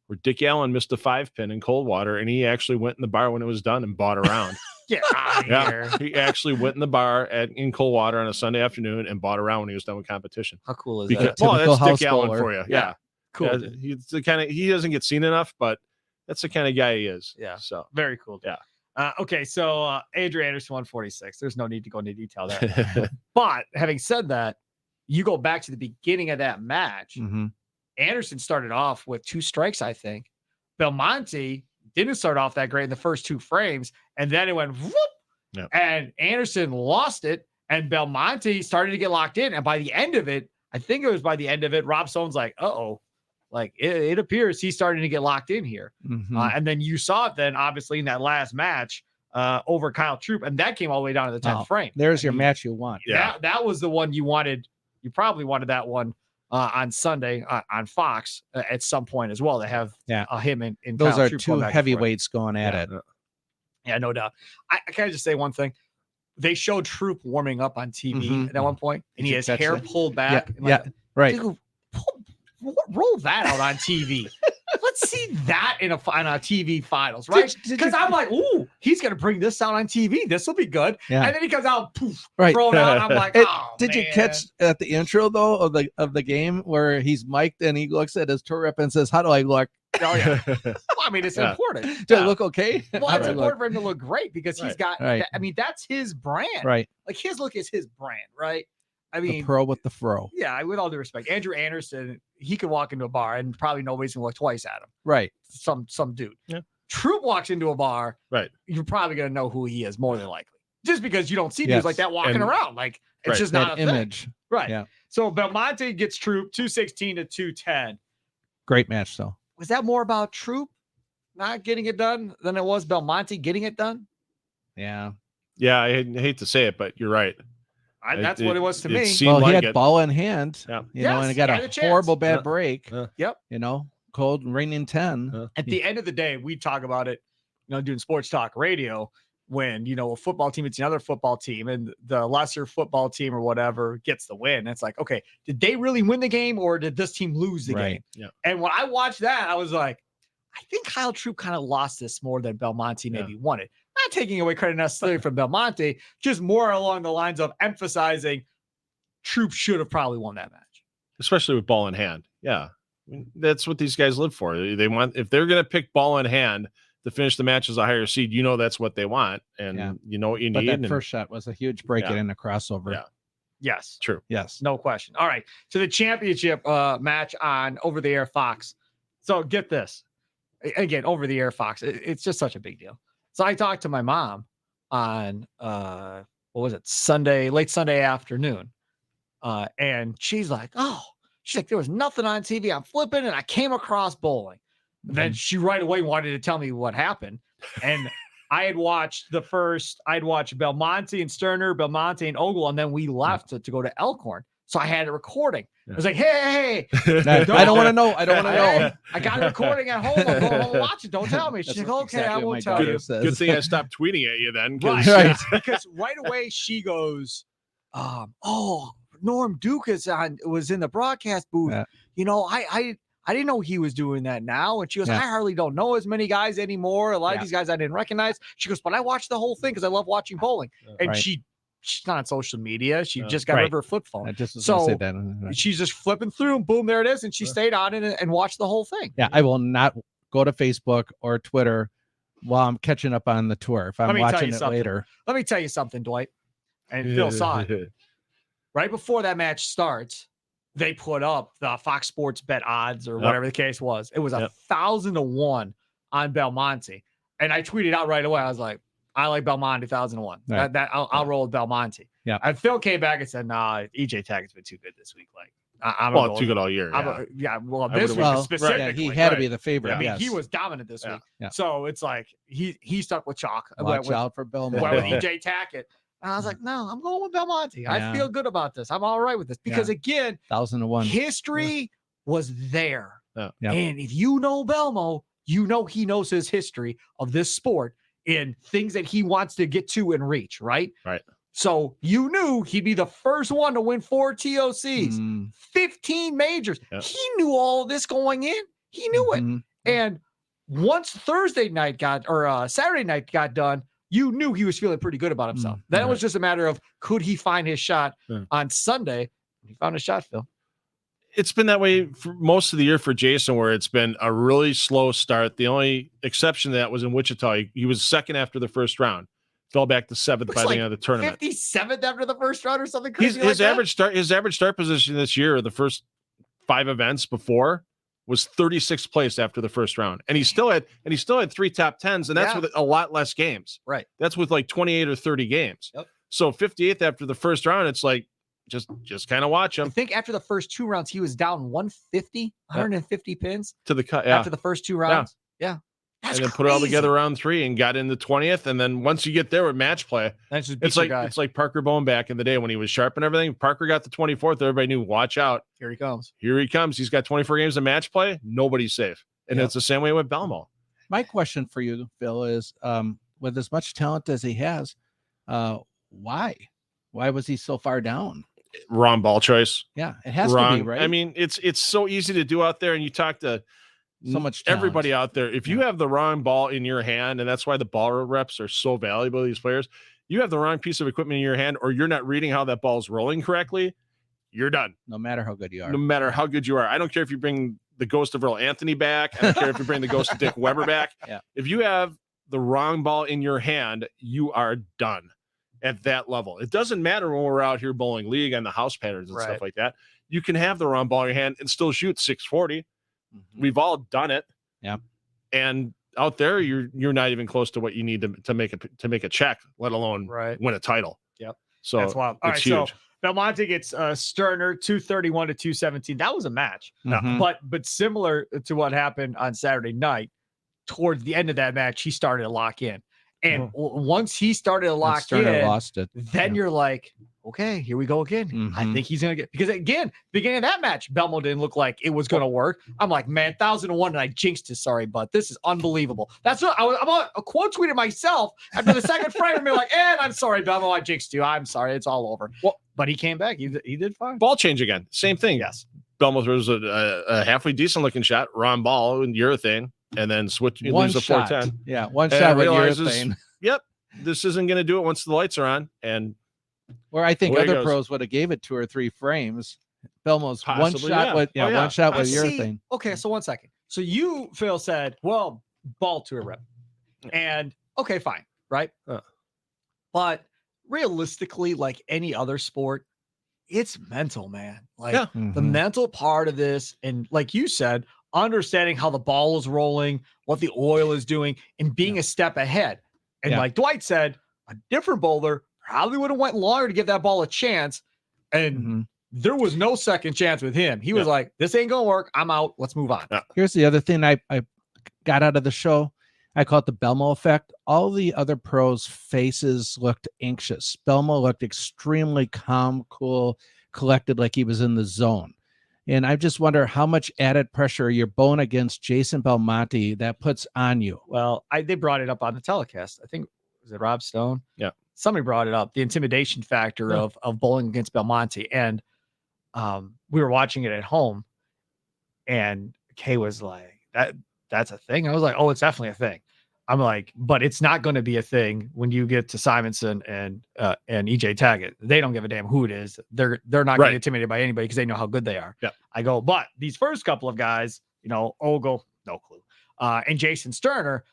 where Dick Allen missed a 5-pin in Coldwater, and he actually went in the bar when it was done and bought a round. Get out of here. He actually went in the bar in Coldwater on a Sunday afternoon and bought a round when he was done with competition. How cool is Because, that? well, Typical that's Dick house Allen bowler. for you. Yeah. Cool. Yeah, he's the kind of, he doesn't get seen enough, but that's the kind of guy he is. Yeah. So Very cool. Yeah. Okay. So Andrew Anderson, 146. There's no need to go into detail there. But having said that, you go back to the beginning of that match. Mm-hmm. Anderson started off with 2 strikes, I think. Belmonte didn't start off that great in the first 2 frames, and then it went whoop, and Anderson lost it, and Belmonte started to get locked in. And by the end of it, I think it was by the end of it, Rob Stone's like, uh-oh, like it appears he's starting to get locked in here. Mm-hmm. And then you saw it then, obviously, in that last match over Kyle Troop, and that came all the way down to the 10th frame. There's your match you want. Yeah, that was the one you wanted. You probably wanted that one on Sunday on Fox at some point as well. They have him in Those Kyle are Troop 2 going back and forth. heavyweights going at it. Yeah, no doubt. I can just say one thing. They showed Troop warming up on TV at one point, and he has hair pulled back. Right. Dude, roll that out on TV. Let's see that on a TV finals, right? Because I'm like, ooh, he's gonna bring this out on TV. This will be good. Yeah. And then he comes out, poof, Right. thrown out. I'm like, Did you catch at the intro though of the game where he's mic'd and he looks at his tour rep and says, "How do I look? Oh yeah." Well, I mean, it's important. Do I look okay?" Well, it's important for him to look great because he's got. Right. I mean, that's his brand. Right. Like his look is his brand, right? I mean, the pro with the fro. Yeah, with all due respect, Andrew Anderson, he could walk into a bar and probably nobody's gonna look twice at him. Right. Some dude. Yeah. Troop walks into a bar, right? You're probably gonna know who he is more than likely, just because you don't see dudes like that walking around. Like it's just not that a image, thing. Right? Yeah. So Belmonte gets Troop 216 to 210. Great match, though. Was that more about Troop not getting it done than it was Belmonte getting it done? Yeah. Yeah, I hate to say it, but you're right. That's what it was to me. Well, like he had ball in hand, yeah. you know, and he got a horrible bad break. Yep. You know, cold and raining 10. At the end of the day, we talk about it, you know, doing sports talk radio when, you know, a football team, it's another football team and the lesser football team or whatever gets the win. It's like, okay, did they really win the game or did this team lose the game? Yeah. And when I watched that, I was like, I think Kyle Troop kind of lost this more than Belmonte maybe won it. Not taking away credit necessarily from Belmonte, just more along the lines of emphasizing Troop should have probably won that match. Especially with ball in hand. Yeah. That's what these guys live for. They want, if they're going to pick ball in hand to finish the match as a higher seed, you know that's what they want. And you know what you need. But that first shot was a huge break it in the crossover. Yeah. Yes. True. Yes. No question. All right. So the championship match on Over the Air Fox. So get this. Again, Over the Air Fox. It's just such a big deal. So I talked to my mom on what was it? Late Sunday afternoon. And she's like, there was nothing on TV. I'm flipping and I came across bowling. Then she right away wanted to tell me what happened. And I had watched I'd watched Belmonte and Sterner, Belmonte and Ogle, and then we left to go to Elkhorn. So I had it recording. I was like, hey, I don't want to know. I don't want to know. I got a recording at home. I'm going home and watch it. Don't tell me. She's like, okay, I won't tell you. Good thing I stopped tweeting at you then. Right. Because right away she goes, oh, Norm Duke was in the broadcast booth. Yeah. You know, I didn't know he was doing that now. And she goes, I hardly don't know as many guys anymore. A lot of these guys I didn't recognize. She goes, but I watched the whole thing because I love watching bowling. And she's not on social media. She just got rid of her flip phone. I just was so say that. she's just flipping through and boom, there it is. And she stayed on it and watched the whole thing. Yeah, I will not go to Facebook or Twitter while I'm catching up on the tour. If I'm watching it later. Let me tell you something, Dwight. And Phil saw it. Right before that match starts, they put up the Fox Sports bet odds or whatever the case was. It was 1,000-1 on Belmonte. And I tweeted out right away. I was like, I like Belmonte 1,000-1. Right. I'll roll with Belmonte. Yeah. And Phil came back and said, nah, EJ Tackett's been too good this week. Like, too good all year. Well, this week specifically. Yeah, he had to be the favorite. I mean, he was dominant this week. Yeah. So it's like he stuck with chalk. Watch out for Belmonte. Went with EJ Tackett. And I was like, no, I'm going with Belmonte. I feel good about this. I'm all right with this. Because again, 1,000-1. History was there. Yeah. And if you know Belmo, you know he knows his history of this sport and things that he wants to get to and reach, right? Right. So you knew he'd be the first one to win 4 TOCs, 15 majors. Yep. He knew all of this going in. He knew it. And once Saturday night got done, you knew he was feeling pretty good about himself. Then it was just a matter of could he find his shot on Sunday? He found his shot, Phil. It's been that way for most of the year for Jason, where it's been a really slow start. The only exception to that was in Wichita. He was second after the first round, fell back to seventh by the end of the tournament. 57th after the first round or something crazy. His average start position this year, the first 5 events before, was 36th place after the first round, and he still had 3 top 10s, and that's with a lot less games. Right. That's with like 28 or 30 games. Yep. So 58th after the first round, it's like just kind of watch him. I think after the first 2 rounds, he was down 150 pins to the cut after the first 2 rounds. Yeah. That's and then put it all together round 3 and got in the 20th. And then once you get there with match play, it's like Parker Bowen back in the day when he was sharp and everything. Parker got the 24th. Everybody knew, watch out. Here he comes. He's got 24 games of match play. Nobody's safe. And it's the same way with Belmo. My question for you, Phil, is with as much talent as he has, why was he so far down? Wrong ball choice. Yeah, it has to be, right? I mean, it's so easy to do out there, and you talk to so much talent. Everybody out there. If you have the wrong ball in your hand, and that's why the ball reps are so valuable to these players, you have the wrong piece of equipment in your hand, or you're not reading how that ball is rolling correctly, you're done. No matter how good you are. No matter how good you are. I don't care if you bring the ghost of Earl Anthony back. I don't care if you bring the ghost of Dick Weber back. Yeah. If you have the wrong ball in your hand, you are done at that level. It doesn't matter when we're out here bowling league on the house patterns and stuff like that. You can have the wrong ball in your hand and still shoot 640. We've all done it. Yeah. And out there, you're not even close to what you need to make a check, let alone win a title. Yep. So that's wild. All right, huge. so Belmonte gets Sterner 231 to 217. That was a match, but similar to what happened on Saturday night. Towards the end of that match, he started to lock in, and once he started to lock in, lost it. Then you're like, okay, here we go again. I think he's gonna get, because again, beginning of that match, Belmo didn't look like it was gonna work. I'm like, man, 1,001, and I jinxed it. Sorry, but this is unbelievable. That's what I'm a quote tweeted myself after the second frame and be like, and I'm sorry, Belmo, I jinxed you. I'm sorry, it's all over. Well, but he came back. He did fine. Ball change again. Same thing. Yes. Belmo throws a halfway decent looking shot, wrong ball and urethane, and then one lose a shot. 410. Yeah, one shot with realizes, urethane. Yep, this isn't going to do it once the lights are on. And where I think other pros would have gave it 2 or 3 frames. Belmo's one shot with urethane. Okay, so 1 second. So you, Phil, said, well, ball to a rep. And okay, fine, right? But realistically, like any other sport, it's mental, man. Like the mental part of this, and like you said, understanding how the ball is rolling, what the oil is doing, and being a step ahead. And like Dwight said, a different bowler probably would have went longer to give that ball a chance. And there was no second chance with him. He was like, this ain't gonna work. I'm out. Let's move on. Here's the other thing I got out of the show. I call it the Belmo effect. All the other pros' faces looked anxious. Belmo looked extremely calm, cool, collected, like he was in the zone. And I just wonder how much added pressure you're bowling against Jason Belmonte that puts on you. Well, they brought it up on the telecast. I think, was it Rob Stone? Yeah. Somebody brought it up, the intimidation factor of bowling against Belmonte. And we were watching it at home, and Kay was like, that's a thing. I was like, oh, it's definitely a thing. I'm like, but it's not going to be a thing when you get to Simonson and EJ Taggett. They don't give a damn who it is. They're not going to get intimidated by anybody because they know how good they are. Yeah. I go, but these first couple of guys, Ogle, no clue. And Jason Sterner,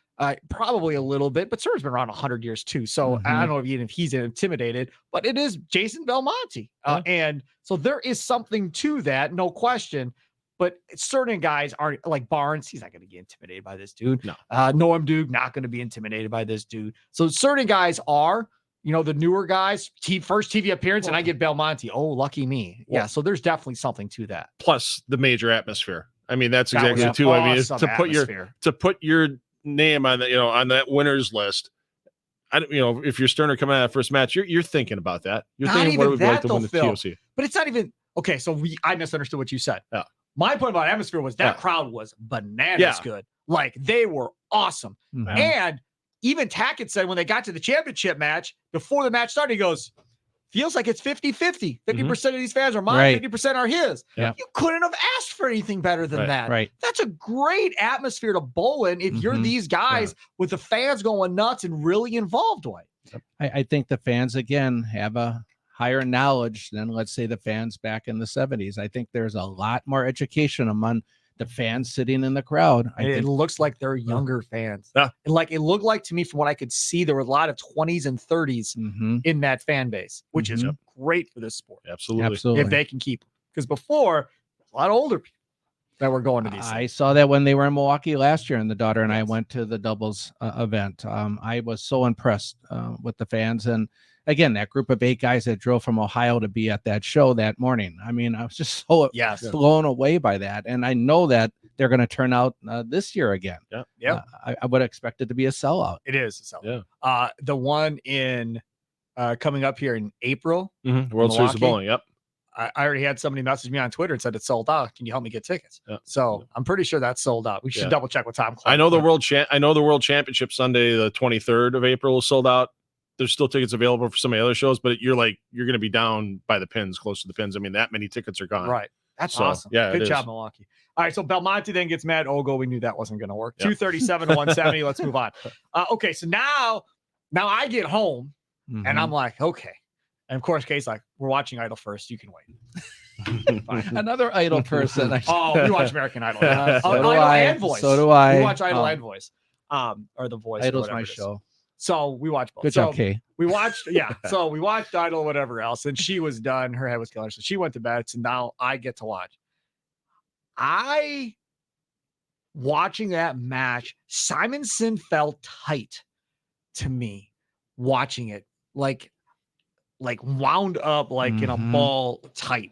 probably a little bit, but Sterner's been around 100 years too. So I don't know if he's intimidated, but it is Jason Belmonte. And so there is something to that, no question. But certain guys aren't, like Barnes. He's not going to get intimidated by this dude. No. Noam Duke, not going to be intimidated by this dude. So certain guys are, the newer guys, first TV appearance, and I get Belmonte. Oh, lucky me. Yeah. So there's definitely something to that. Plus the major atmosphere. I mean, that's exactly too. I mean, to put your name on the, on that winners list. If you're Sterner coming out of the first match, you're thinking about that. You're thinking what it would be like to win the TOC. But it's not even okay. So I misunderstood what you said. Yeah. My point about atmosphere was that crowd was bananas good. Like, they were awesome. Mm-hmm. And even Tackett said when they got to the championship match, before the match started, he goes, feels like it's 50-50. 50% of these fans are mine, 50% are his. Yeah. You couldn't have asked for anything better than that. Right. That's a great atmosphere to bowl in if you're these guys with the fans going nuts and really involved, Dwight. I think the fans, again, have a higher knowledge than, let's say, the fans back in the 70s. I think there's a lot more education among the fans sitting in the crowd. It looks like they're younger fans. Yeah. It looked like to me, from what I could see, there were a lot of 20s and 30s in that fan base, which is great for this sport. Absolutely. If they can keep them. Because before, a lot of older people that were going to these I saw that when they were in Milwaukee last year, and the daughter and I went to the doubles event. I was so impressed with the fans. And again, that group of 8 guys that drove from Ohio to be at that show that morning. I mean, I was just so blown away by that. And I know that they're going to turn out this year again. Yeah. I would expect it to be a sellout. It is a sellout. Yeah. The one in coming up here in April. World Series of Bowling. Yep. I already had somebody message me on Twitter and said it's sold out. Can you help me get tickets? Yeah. So I'm pretty sure that's sold out. We should double check with Tom Clark. I know the World Championship Sunday, the 23rd of April, is sold out. There's still tickets available for some of the other shows, but you're going to be down by the pins, close to the pins. I mean, that many tickets are gone. Right. That's awesome. Yeah. Good job, Milwaukee. All right. So Belmonte then gets mad. Ogo, we knew that wasn't going to work. 237 to 170. Let's move on. Okay. So now I get home and I'm like, okay. And of course, Kay's like, we're watching Idol first. You can wait. Another Idol person. We watch American Idol. So and Voice. So do I. We watch Idol and Voice. Or The Voice. Idol's my show. So we watched both. Good job, Kay. We watched, so we watched Idol, whatever else, and she was done. Her head was killing her, so she went to bed. So now I get to watch. Watching that match, Simonson felt tight to me. Watching it, like wound up, like in a ball tight.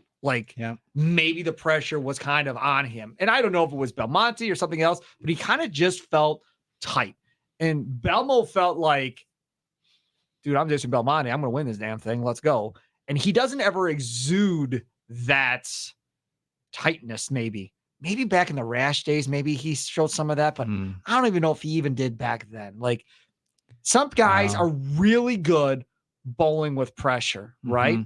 Maybe the pressure was kind of on him, and I don't know if it was Belmonte or something else, but he kind of just felt tight. And Belmo felt like, dude, I'm Jason Belmonte. I'm going to win this damn thing. Let's go. And he doesn't ever exude that tightness, maybe. Maybe back in the Rash days, maybe he showed some of that, but I don't even know if he even did back then. Like, some guys are really good bowling with pressure, right?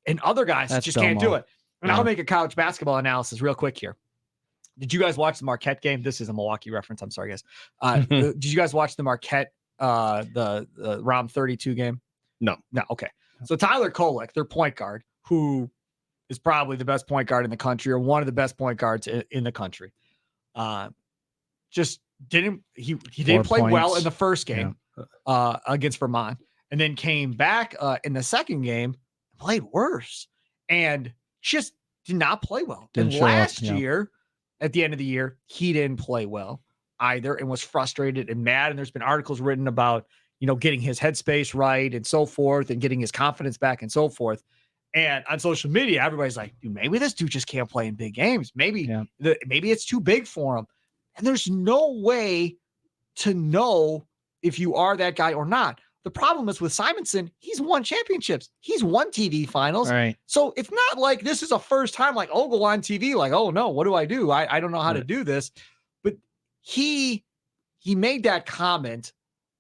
And other guys just can't do it. And I'll make a college basketball analysis real quick here. Did you guys watch the Marquette game? This is a Milwaukee reference. I'm sorry, guys. Did you guys watch the Marquette, the round 32 game? No. Okay. So Tyler Kolek, their point guard, who is probably the best point guard in the country, or one of the best point guards in the country, just didn't play well in the first game against Vermont, and then came back in the second game, played worse, and just did not play well. And last year, at the end of the year, he didn't play well either, and was frustrated and mad. And there's been articles written about, getting his headspace right and so forth, and getting his confidence back and so forth. And on social media, everybody's like, dude, maybe this dude just can't play in big games. Maybe it's too big for him. And there's no way to know if you are that guy or not. The problem is with Simonson, he's won championships. He's won TV finals. Right. So it's not like this is a first time, like, oh, go on TV, like, oh no, what do? I don't know how to do this. But he made that comment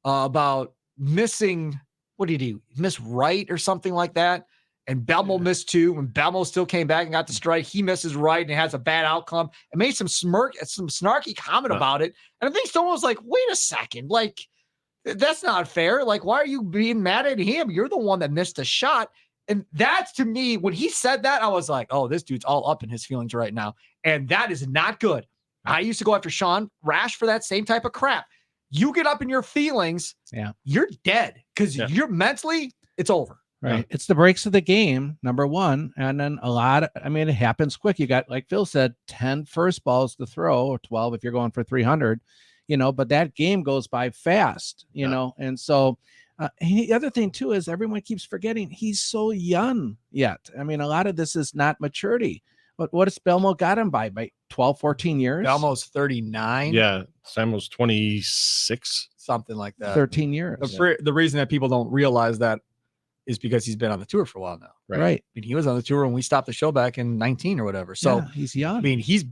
about missing, what did he miss right or something like that? And Belmo missed 2, and Belmo still came back and got the strike. He misses right and it has a bad outcome, and made some snarky comment about it. And I think someone was like, wait a second, like, that's not fair. Like, why are you being mad at him? You're the one that missed a shot. And that's, to me, when he said that, I was like, oh, this dude's all up in his feelings right now. And that is not good. I used to go after Sean Rash for that same type of crap. You get up in your feelings, you're dead, because you're mentally, it's over. Right. It's the breaks of the game, number one. And then it happens quick. You got, like Phil said, 10 first balls to throw, or 12 if you're going for 300, but that game goes by fast, you know. And so the other thing too is everyone keeps forgetting he's so young yet. I mean, a lot of this is not maturity. But what has Belmo got him by 12, 14 years? Belmo's 39. Yeah. Simon's 26. Something like that. 13 years. The reason that people don't realize that is because he's been on the tour for a while now. Right. I mean, he was on the tour when we stopped the show back in 19 or whatever. So he's young. I mean, he's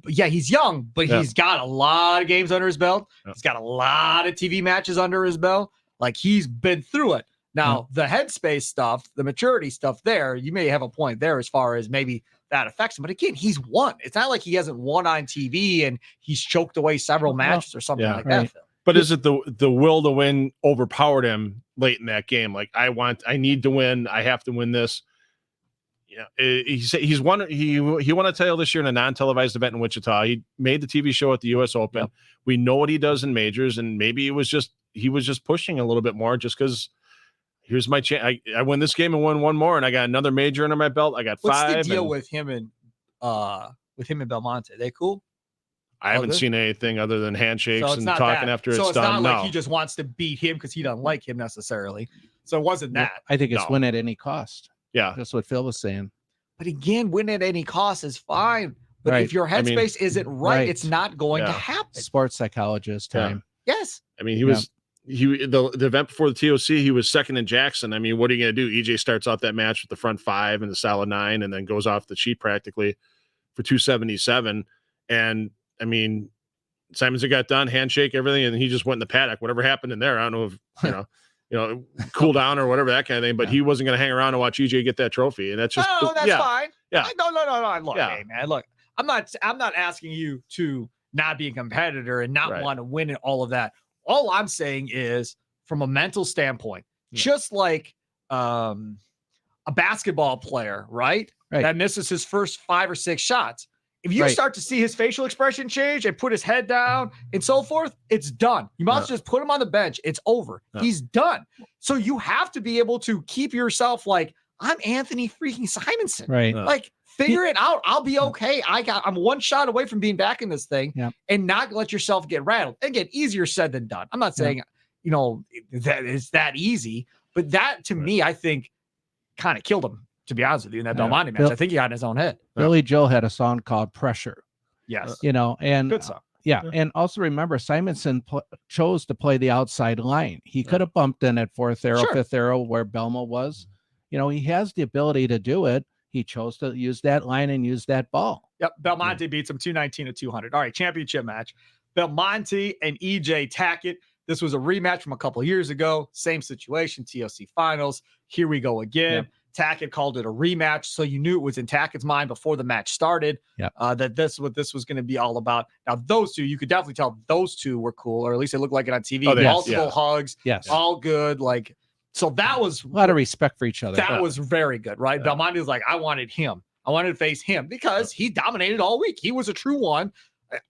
young, but he's got a lot of games under his belt. He's got a lot of TV matches under his belt. Like, he's been through it. Now, the headspace stuff, the maturity stuff there, you may have a point there as far as maybe that affects him. But again, he's won. It's not like he hasn't won on TV and he's choked away several matches or something like that. Phil. But is it the will to win overpowered him late in that game? Like, I need to win. I have to win this. He's won. He won a title this year in a non-televised event in Wichita. He made the TV show at the U.S. Open. Yep. We know what he does in majors, and maybe he was just pushing a little bit more, just because here's my chance. I win this game and win one more, and I got another major under my belt. I got 5. What's the deal with him and Belmonte? They cool? I haven't seen anything other than handshakes and talking after it's done. So it's not like he just wants to beat him because he doesn't like him necessarily. So it wasn't that. I think it's win at any cost. Yeah. That's what Phil was saying. But again, win at any cost is fine. But if your headspace isn't right, it's not going to happen. Sports psychologist time. Yes. I mean, the event before the TOC, he was second in Jackson. I mean, what are you going to do? EJ starts off that match with the front 5 and the solid 9, and then goes off the sheet practically for 277. And I mean, Simonson got done, handshake, everything, and he just went in the paddock. Whatever happened in there, I don't know if cool down or whatever, that kind of thing. But he wasn't going to hang around and watch EJ get that trophy, and that's just that's fine. Yeah, no. Look, hey man, look, I'm not asking you to not be a competitor and not want to win and all of that. All I'm saying is, from a mental standpoint, just like a basketball player, right, that misses his first 5 or 6 shots. If you start to see his facial expression change and put his head down and so forth, it's done. You must just put him on the bench. It's over. He's done. So you have to be able to keep yourself like, I'm Anthony freaking Simonson. Right. Like, figure it out. I'll be okay. I'm one shot away from being back in this thing and not let yourself get rattled. Again, easier said than done. I'm not saying, that it's that easy, but that to me, I think kind of killed him. To be honest with you, in that Belmonte match, I think he got in his own head. Billy Joel had a song called Pressure. Yes. And good song. And also remember, Simonson chose to play the outside line. He could have bumped in at 4th arrow, 5th arrow where Belmo was. He has the ability to do it. He chose to use that line and use that ball. Yep. Belmonte beats him 219 to 200. All right. Championship match. Belmonte and EJ Tackett. This was a rematch from a couple of years ago. Same situation. TOC finals. Here we go again. Yep. Tackett called it a rematch, so you knew it was in Tackett's mind before the match started that this was going to be all about. Now, those two, you could definitely tell those two were cool, or at least it looked like it on TV. Multiple hugs, all good. Like, so that was a lot of respect for each other. That was very good, right? Belmonte was like, I wanted him. I wanted to face him because he dominated all week. He was a true one.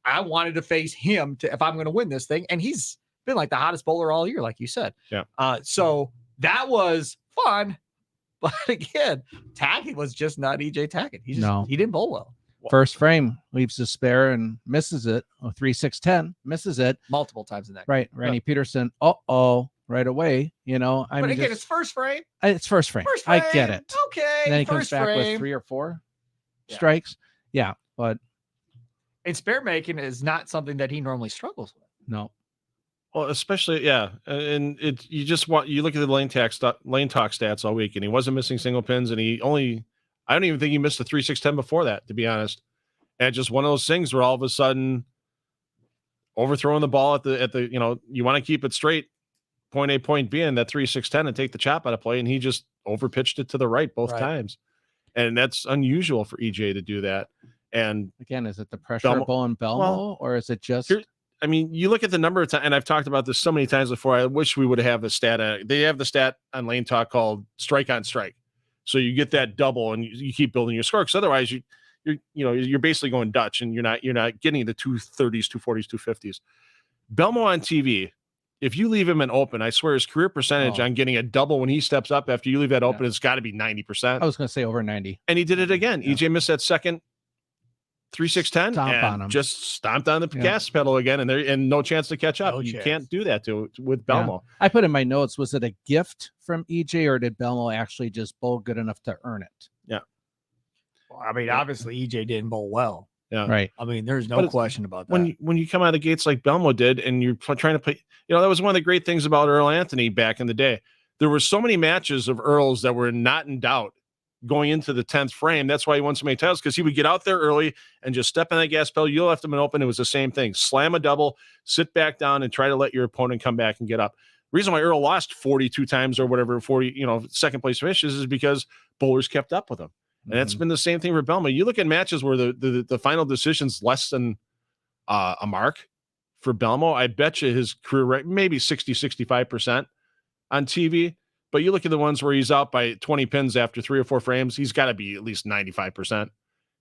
I wanted to face him if I'm going to win this thing, and he's been like the hottest bowler all year, like you said. Yeah. So that was fun. But again, Tackett was just not EJ Tackett. He didn't bowl well. First frame, leaves the spare and misses it. 3-6-10, misses it multiple times in that. Right. Randy Peterson. Right away. But again, it's first frame. It's first frame. I get it. Okay. And then he comes back with 3 or 4 strikes. Yeah. But and spare making is not something that he normally struggles with. No. Well, especially, yeah. And you look at the lane talk stats all week, and he wasn't missing single pins, and I don't even think he missed a 3-6-10 before that, to be honest. And just one of those things where all of a sudden overthrowing the ball at the you want to keep it straight, point A, point B, and that 3-6-10 and take the chop out of play, and he just overpitched it to the right both times. And that's unusual for EJ to do that. And again, is it the pressure of Belmo, or is it just you look at the number of times, and I've talked about this so many times before. I wish we would have a stat. They have the stat on Lane Talk called strike on strike. So you get that double, and you keep building your score. Because otherwise, you're basically going Dutch, and you're not getting the 230s, 240s, 250s. Belmo on TV, if you leave him an open, I swear his career percentage on getting a double when he steps up after you leave that open, it's got to be 90%. I was going to say over 90. And he did it again. Yeah. EJ missed that second 3-6-10 on him. Just stomped on the gas pedal again, and no chance to catch up. You can't do that with Belmo. Yeah. I put in my notes, was it a gift from EJ, or did Belmo actually just bowl good enough to earn it? Yeah. Well, I mean, obviously EJ didn't bowl well. Yeah. Right. I mean, there's no question about that. When you come out of the gates like Belmo did, and you're trying to play, that was one of the great things about Earl Anthony back in the day. There were so many matches of Earl's that were not in doubt going into the 10th frame. That's why he won so many titles, because he would get out there early and just step on that gas pedal. You left him an open. It was the same thing. Slam a double, sit back down, and try to let your opponent come back and get up. The reason why Earl lost 42 times or whatever, 40, second place finishes, is because bowlers kept up with him. And that's been the same thing for Belmo. You look at matches where the final decision's less than a mark for Belmo. I bet you his career rate, maybe 60, 65% on TV. But you look at the ones where he's out by 20 pins after 3 or 4 frames, he's got to be at least 95%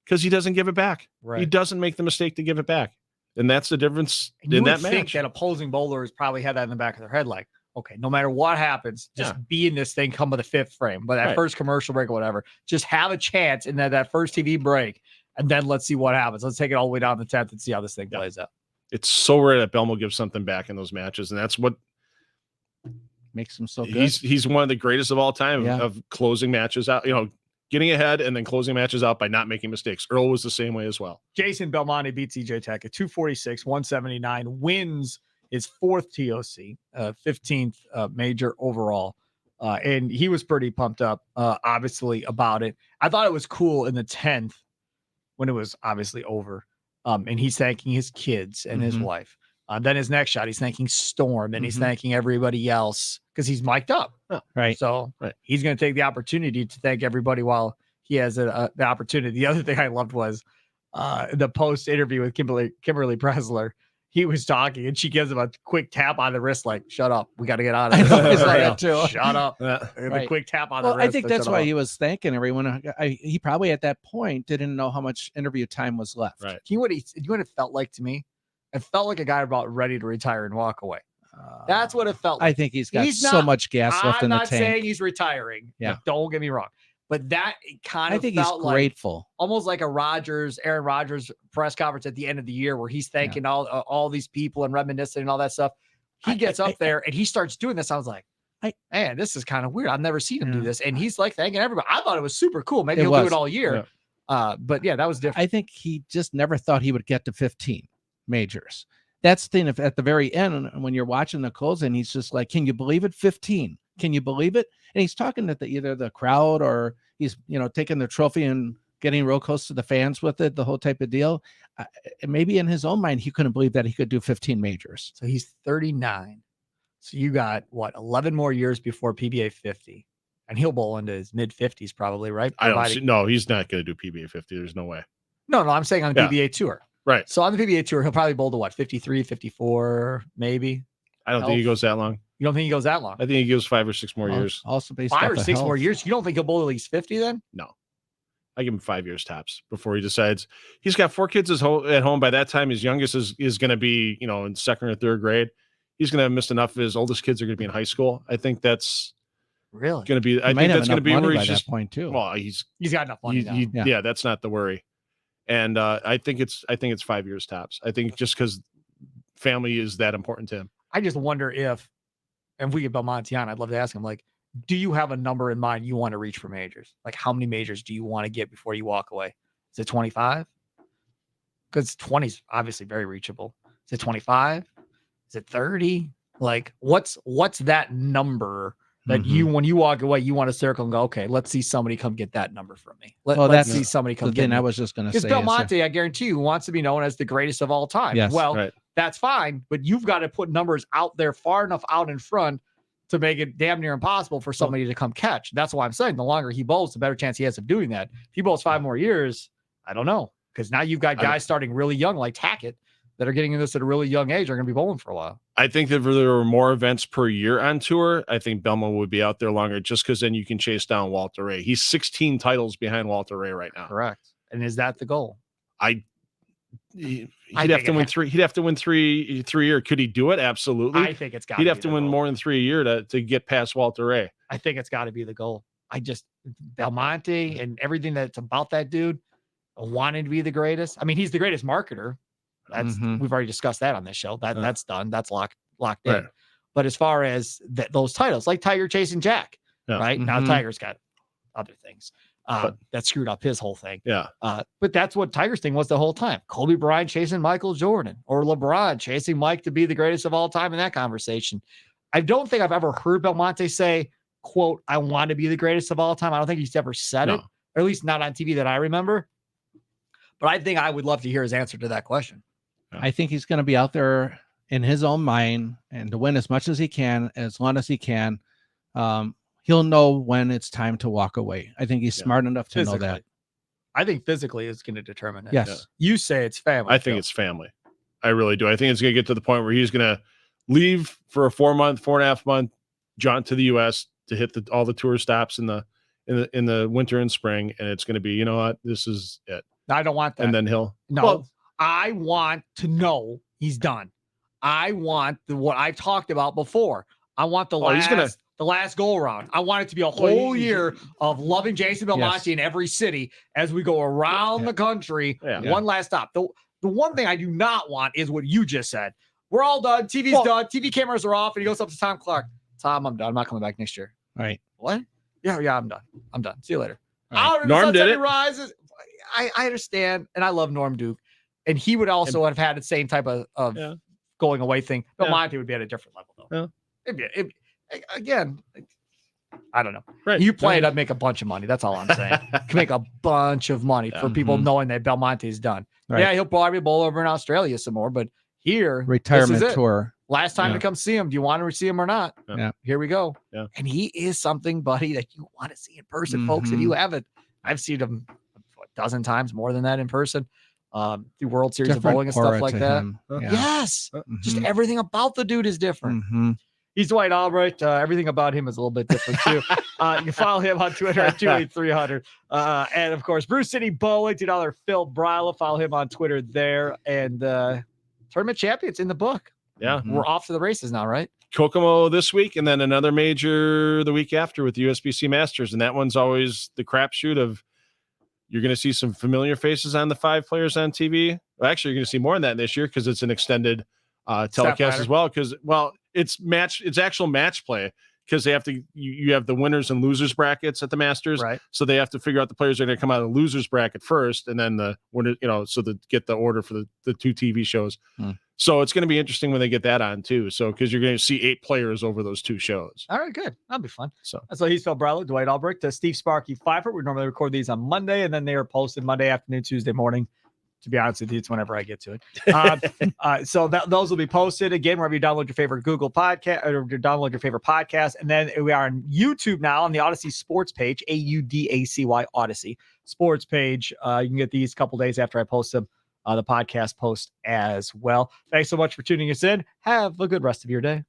because he doesn't give it back. Right. He doesn't make the mistake to give it back. And that's the difference in that match. You would think that opposing bowlers probably had that in the back of their head, like, okay, no matter what happens, just be in this thing, come with the 5th frame. But that first commercial break or whatever, just have a chance in that first TV break, and then let's see what happens. Let's take it all the way down to the 10th and see how this thing plays out. It's so rare that Belmo gives something back in those matches, and that's what makes him so good. He's one of the greatest of all time of closing matches out, getting ahead and then closing matches out by not making mistakes. Earl was the same way as well. Jason Belmonte beats EJ Tech at 246, 179, wins his 4th TOC, 15th major overall. And he was pretty pumped up, obviously, about it. I thought it was cool in the 10th when it was obviously over. And he's thanking his kids and his wife. Then his next shot, he's thanking Storm, and he's thanking everybody else because he's mic'd up. Right. So he's going to take the opportunity to thank everybody while he has the opportunity. The other thing I loved was the post interview with Kimberly Presler. He was talking, and she gives him a quick tap on the wrist, like, shut up. We got to get out of this. Shut up. The quick tap on the wrist. I think that's why he was thanking everyone. He probably at that point didn't know how much interview time was left. Right. You know what it felt like to me? It felt like a guy about ready to retire and walk away. That's what it felt like. I think he's got so much gas left in the tank. I'm not saying he's retiring. Yeah. Don't get me wrong. But that kind of I think he's grateful. Almost like a Aaron Rodgers press conference at the end of the year where he's thanking all these people and reminiscing and all that stuff. He gets up there and he starts doing this. I was like, man, this is kind of weird. I've never seen him do this. And he's like thanking everybody. I thought it was super cool. Maybe he'll do it all year. Yeah. But that was different. I think he just never thought he would get to 15 majors. That's the thing. If at the very end, when you're watching the closing, he's just like, can you believe it? 15. Can you believe it? And he's talking to either the crowd or he's, taking the trophy and getting real close to the fans with it, the whole type of deal. Maybe in his own mind, he couldn't believe that he could do 15 majors. So he's 39. So you got 11 more years before PBA 50, and he'll bowl into his mid 50s probably, right? No, he's not going to do PBA 50. There's no way. No, I'm saying on the PBA tour. Right. So on the PBA tour, he'll probably bowl to 53, 54, maybe. I don't think he goes that long. You don't think he goes that long? I think he gives 5 or 6 more years. Also based 5 or 6 more years. You don't think he'll bowl at least 50 then? No. I give him 5 years tops before he decides. He's got 4 kids at home. By that time, his youngest is going to be, in 2nd or 3rd grade. He's going to have missed enough of his oldest kids are going to be in high school. I think that's really going to be. I think that's going to be where he's just point too. Well, he's got enough money now. Yeah, that's not the worry. And I think it's 5 years tops. I think just because family is that important to him. I just wonder if we get Belmonte on, I'd love to ask him, like, do you have a number in mind you want to reach for majors? Like, how many majors do you want to get before you walk away? Is it 25? Because 20 is obviously very reachable. Is it 25? Is it 30? Like, what's that number that you, when you walk away, you want to circle and go, okay, let's see somebody come get that number from me. Let's see somebody come the get thing me. I was just going to say. Because Belmonte, I guarantee you, wants to be known as the greatest of all time. Yes, well, that's fine, but you've got to put numbers out there far enough out in front to make it damn near impossible for somebody to come catch. That's why I'm saying the longer he bowls, the better chance he has of doing that. If he bowls 5 more years, I don't know. Because now you've got guys starting really young like Tackett that are getting in this at a really young age are going to be bowling for a while. I think that if there were more events per year on tour, I think Belmonte would be out there longer just because then you can chase down Walter Ray. He's 16 titles behind Walter Ray right now. Correct. And is that the goal? He'd have to win 3. He'd have to win 3 year. Could he do it? Absolutely. I think it's got. He'd have to win more than 3 a year to get past Walter Ray. I think it's got to be the goal. Belmonte and everything that's about that dude wanting to be the greatest. I mean, he's the greatest marketer. That's we've already discussed that on this show. That's done. That's locked in. Right. But as far as those titles, like Tiger chasing Jack, right? Now Tiger's got other things that screwed up his whole thing. Yeah. But that's what Tiger's thing was the whole time. Kobe Bryant chasing Michael Jordan, or LeBron chasing Mike to be the greatest of all time in that conversation. I don't think I've ever heard Belmonte say, quote, I want to be the greatest of all time. I don't think he's ever said it, or at least not on TV that I remember. But I think I would love to hear his answer to that question. I think he's going to be out there in his own mind and to win as much as he can, as long as he can. He'll know when it's time to walk away. I think he's smart enough to know that. I think physically is going to determine it. Yes. Yeah. You say it's family. I think it's family. I really do. I think it's going to get to the point where he's going to leave for a 4.5 month jaunt to the U.S. to hit all the tour stops in the winter and spring, and it's going to be, you know what, this is it. I don't want that. And then he'll I want to know he's done. I want what I've talked about before. I want the last go around. I want it to be a whole year of loving Jason Belmonte in every city as we go around the country. One last stop. The one thing I do not want is what you just said. We're all done. TV's done. TV cameras are off. And he goes up to Tom Clark. Tom, I'm done. I'm not coming back next year. All right. What? Yeah, I'm done. I'm done. See you later. Right. Norm did it. Rises. I understand, and I love Norm Duke, and he would also have had the same type of going away thing. Belmonte would be at a different level, though. Yeah. Again, I don't know. Right. You play it, I'd make a bunch of money. That's all I'm saying. Can make a bunch of money for people knowing that Belmonte's done. Right. Yeah, he'll probably bowl over in Australia some more, but here, retirement tour. Last time to come see him. Do you want to see him or not? Yeah. Here we go. Yeah. And he is something, buddy, that you want to see in person, folks. If you haven't, I've seen him a dozen times more than that in person. The World Series of bowling and stuff like that. Yes. Just everything about the dude is different. He's Dwight Albrecht. Everything about him is a little bit different too. You can follow him on Twitter at 28300. And of course, Bruce City Bowling, $2 Phil Brylow. Follow him on Twitter there. And tournament champions in the book. Yeah. We're off to the races now, right? Kokomo this week, and then another major the week after with the USBC Masters. And that one's always the crapshoot of you're going to see some familiar faces on the 5 players on TV. Well, actually, you're going to see more than that this year because it's an extended telecast as well. Because, it's actual match play because they have to, you have the winners and losers brackets at the Masters. Right. So they have to figure out the players are going to come out of the losers bracket first, and then the winner, so to get the order for the 2 TV shows. So it's going to be interesting when they get that on too. So, because you're going to see 8 players over those 2 shows. All right, good. That'll be fun. So he's Phil Brylow, Dwight Albrecht, Steve Sparky Fifer. We normally record these on Monday, and then they are posted Monday afternoon, Tuesday morning. To be honest with you, it's whenever I get to it. So those will be posted again wherever you download your favorite Google podcast or you download your favorite podcast. And then we are on YouTube now on the Odyssey Sports page, AUDACY Odyssey Sports page. You can get these a couple days after I post them. The podcast post as well. Thanks so much for tuning us in. Have a good rest of your day.